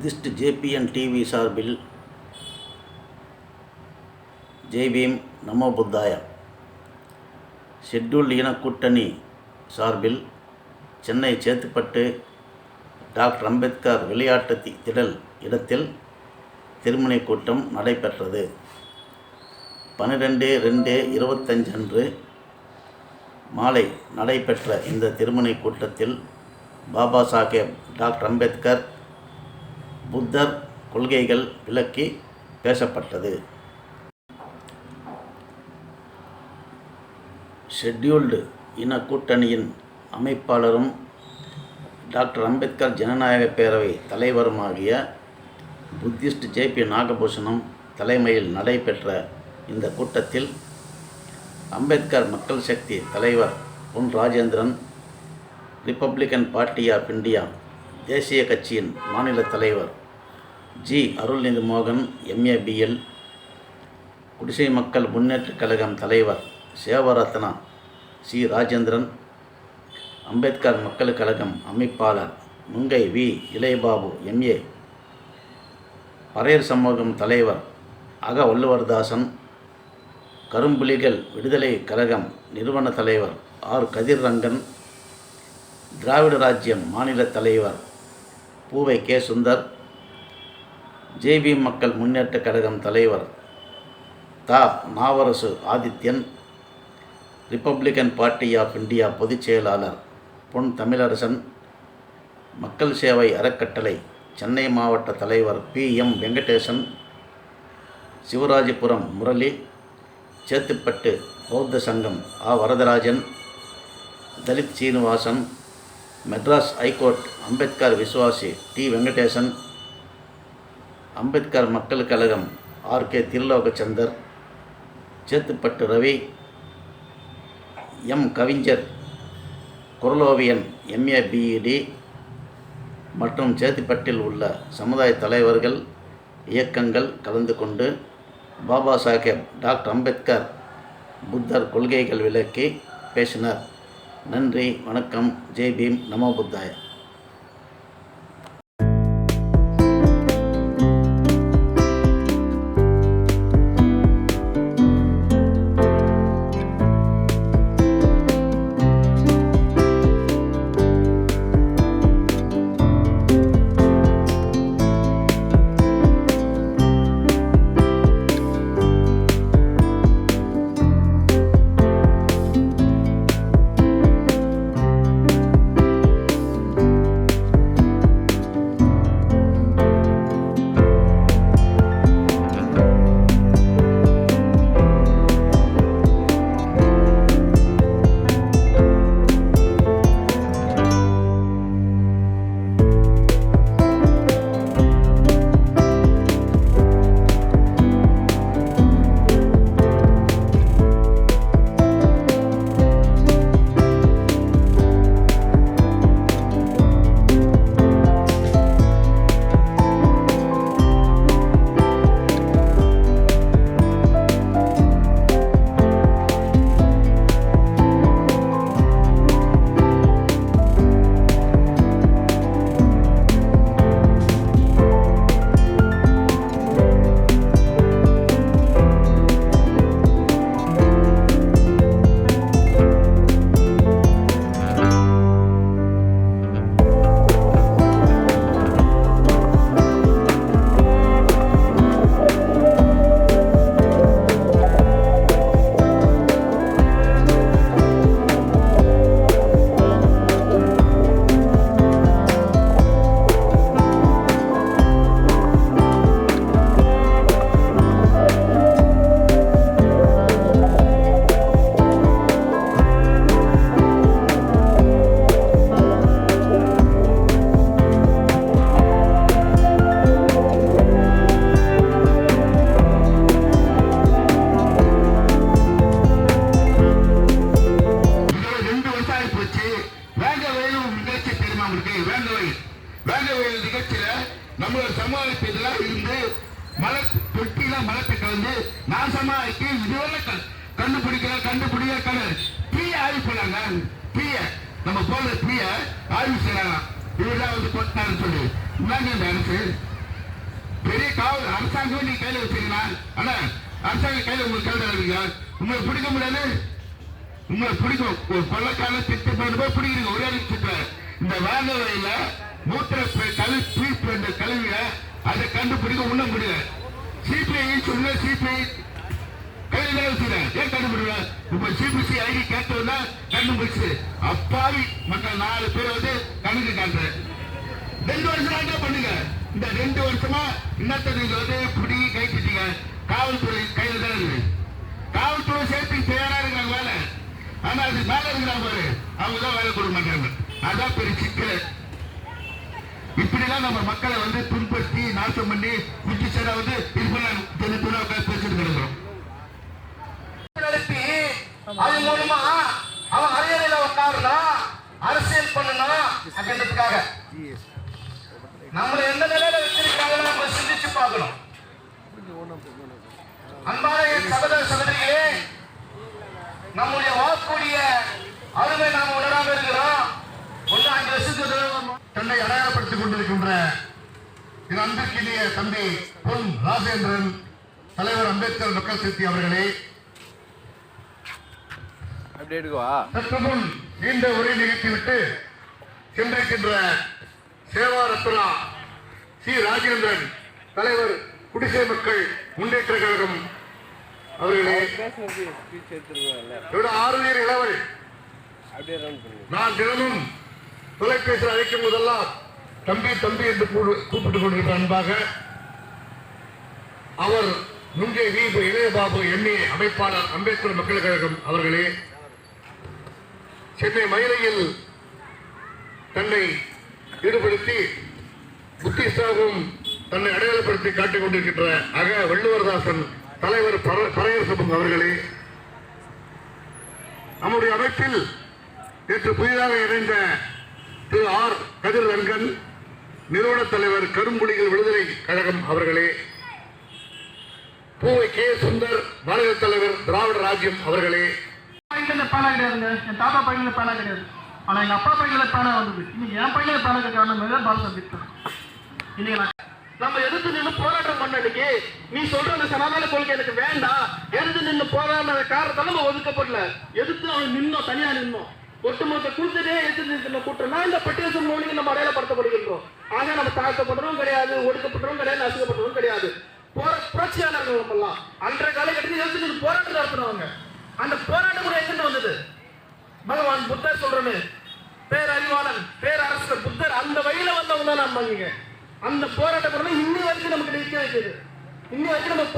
Buddhist JBN TV சார்பில் ஜெய் பீம் நமோ புத்தாயா. Scheduled இன கூட்டணி சார்பில் சென்னை சேத்துப்பட்டு டாக்டர் அம்பேத்கர் விளையாட்டு திடல் இடத்தில் திருமண கூட்டம் நடைபெற்றது. 12/2/25 அன்று மாலை நடைபெற்ற இந்த திருமண கூட்டத்தில் பாபா சாஹேப் டாக்டர் அம்பேத்கர் புத்தர் கொள்கைகள் விளக்கி பேசப்பட்டது. ஷெட்யூல்டு இன கூட்டணியின் அமைப்பாளரும் டாக்டர் அம்பேத்கர் ஜனநாயக பேரவை தலைவருமாகிய புத்திஸ்ட் ஜேபி நாகபூஷணம் தலைமையில் நடைபெற்ற இந்த கூட்டத்தில் அம்பேத்கர் மக்கள் சக்தி தலைவர் பொன் ராஜேந்திரன், ரிப்பப்ளிக்கன் பார்ட்டி ஆஃப் இந்தியா தேசிய கட்சியின் மாநில தலைவர் ஜி அருள்நிதி மோகன் MABL, குடிசை மக்கள் முன்னேற்றக் கழகம் தலைவர் சேவரத்னா சி ராஜேந்திரன், அம்பேத்கர் மக்கள் கழகம் அமைப்பாளர் நுங்கை வி இளையபாபு MA, பறையர் சமூகம் தலைவர் அக வள்ளுவர்தாசன், கரும்புலிகள் விடுதலை கழகம் நிறுவன தலைவர் ஆர் கதிர்ரங்கன், திராவிட ராஜ்யம் மாநில தலைவர் பூவை கே சுந்தர், ஜேபி மக்கள் முன்னேற்றக் கழகம் தலைவர் தா நாவரசு ஆதித்யன், ரிப்பப்ளிக்கன் பார்ட்டி ஆஃப் இந்தியா பொதுச் செயலாளர் பொன் தமிழரசன், மக்கள் சேவை அறக்கட்டளை சென்னை மாவட்ட தலைவர் PM வெங்கடேசன், சிவராஜபுரம் முரளி, சேத்துப்பட்டு பௌத்த சங்கம் வரதராஜன், தலித் சீனிவாசன், மெட்ராஸ் ஐகோர்ட் அம்பேத்கர் விசுவாசி T வெங்கடேசன், அம்பேத்கர் மக்கள் கழகம் RK திருலோகச்சந்தர், சேத்துப்பட்டு ரவி, கவிஞர் குரலோவியன் MABED மற்றும் சேத்துப்பட்டில் உள்ள சமுதாய தலைவர்கள் இயக்கங்கள் கலந்து கொண்டு பாபா சாஹேப் டாக்டர் அம்பேத்கர் புத்தர் கொள்கைகள் விளக்கி பேசினார். நன்றி, வணக்கம். ஜெய் பீம், நமோ புத்தாயா. வேங்கவேல் நிகழ்ச்சியில் நம்மளோட சமாளிப்பதெல்லாம் இருந்து மலை தொட்டிலாம் மலத்தை கலந்து நாசமாக்கி இதுவரை கண்டுபிடிக்க பிரிய ஆய்வு பண்ணாங்க. பிரிய நம்ம போல பிரிய ஆய்வு செய்யலாம். இவரெல்லாம் வந்து கொட்டினாரு சொல்லி இந்தாங்க இந்த அரசு பெரிய காவல் அரசாங்கம் நீ கையில வச்சீங்கன்னா ஆனா அரசாங்க கையில உங்களுக்கு கையில இருக்கீங்க. உங்களை பிடிக்க முடியாது. உங்களை பிடிக்கும். ஒரு கொள்ளக்கான திட்டம் போய் பிடிக்கிறீங்க ஒரே திட்டம். இந்த வேலை வழியில மூத்திர கல்விய அதை கண்டுபிடிக்க உண்ண முடியல. சிபிஐ சொன்ன சிபிஐ கையில வச்சுக்கிறேன். ஏன் கண்டுபிடிக்கல? இப்ப சிபிசி ஐடி கேட்டதுன்னா கண்டுபிடிச்சு அப்பாவி மக்கள் 4 பேர் வந்து கணக்கு காட்டுறேன். 2 வருஷம் என்ன பண்ணுங்க? இந்த 2 வருஷமா இன்னத்த நீங்க வந்து பிடி கைப்பிட்டீங்க. காவல்துறை கையில தான் இருக்கு. காவல்துறை சேர்த்து தயாரா இருக்காங்க வேலை. ஆனா அது மேல இருக்கிறாங்க பாரு, அவங்க தான் வேலை கொடுக்க மாட்டாங்க. அதான் பெரிய சிக்கல். இப்படிலாம் நம்ம மக்களை வந்து துன்படுத்தி நாசம் பண்ணி புத்திசாலா வந்து இது பண்ண பேசிட்டு கிடக்கிறோம். அது மூலமா அவன் அரியணையில உட்காரலாம், அரசியல் பண்ணணும் அப்படின்றதுக்காக நம்மளை எந்த நிலையில வச்சிருக்காங்க நம்ம சிந்திச்சு பார்க்கணும். அன்பான சகோதர சகோதரிகளே, நம்முடைய வாக்குடைய அருமை நாம் உணராம இருக்கிறோம். 5 வருஷத்துக்கு தன்னை அடையாளப்படுத்திக் கொண்டிருக்கின்ற இது அன்பிற்கினிய தம்பி பொன் ராஜேந்திரன் தலைவர் அம்பேத்கர் மக்கள் சக்தி அவர்களே, சற்று முன் நீண்ட உரை நிகழ்த்திவிட்டு சென்றிருக்கின்ற சேவா ரத்னா சி ராஜேந்திரன் தலைவர் குடிசை மக்கள் முன்னேற்ற கழகம் அவர்களே, ஆறுநீர் இளவல் நான் தினமும் தொலைபேசியில் அழைக்கும் போதெல்லாம் தம்பி தம்பி என்று கூப்பிட்டுக் கொண்டிருக்கிற அன்பாக அவர் நுங்கே வி இளையபாபு எம்ஏ அமைப்பாளர் அம்பேத்கர் மக்கள் கழகம் அவர்களே, சென்னை மயிலையில் தன்னை ஈடுபடுத்தி புத்திசாகவும் தன்னை அடையாளப்படுத்தி காட்டிக் கொண்டிருக்கின்ற வள்ளுவர்தாசன் தலைவர் பறையர் சபம் அவர்களே, நம்முடைய அமைப்பில் நேற்று புதிதாக இணைந்த திரு ஆர் கதிரங்கன் நிறுவன தலைவர் கரும்புலிகள் விடுதலை கழகம் அவர்களே, பூவை கே சுந்தர் மாநில தலைவர் திராவிட ராஜ்யம் அவர்களே. பேனா கிடையாதுங்க, என் தாத்தா பையன்ல பேனா கிடையாது. ஆனா எங்க அப்பா பையன்ல பேனா வந்தது. இன்னைக்கு என் பையன்ல பேனா காரணம் பாலசந்தித்தான். இன்னைக்கு நம்ம எதிர்த்து நின்று போராட்டம் பண்ணி நீ சொல்ற அந்த சனாதன கொள்கை எனக்கு வேண்டாம், எதிர்த்து நின்று போராட காரணத்தால நம்ம ஒதுக்கப்படல. எதிர்த்து அவன் நின்னோம், தனியா நின்னோம். ஒட்டுமொத்த கூட்டத்தே எதிர்த்து கூட்டம்னா இந்த பட்டியல் மூலிகை நம்ம அடையாளப்படுத்தப்படுகின்றோம். ஆக நம்ம தாழ்த்தப்படுறோம் கிடையாது, ஒடுக்கப்பட்டதும் கிடையாது, நசுக்கப்பட்டதும் கிடையாது. புரட்சியாளர்கள் நம்ம எல்லாம் அன்றைய காலகட்டத்தில் எதிர்த்து நின்று போராட்டம் நடத்தினவங்க. அந்த போராட்டம் கூட எங்கிட்ட வந்தது? பகவான் புத்தர் சொல்றமே, பேரறிவாளன் பேரரசர் புத்தர் அந்த வழியில வந்தவங்க தான் நம்ம. அந்த போராட்டம் இன்னி வரைக்கும் நமக்கு நிற்க வைக்குது. இன்னி வரைக்கும் நம்ம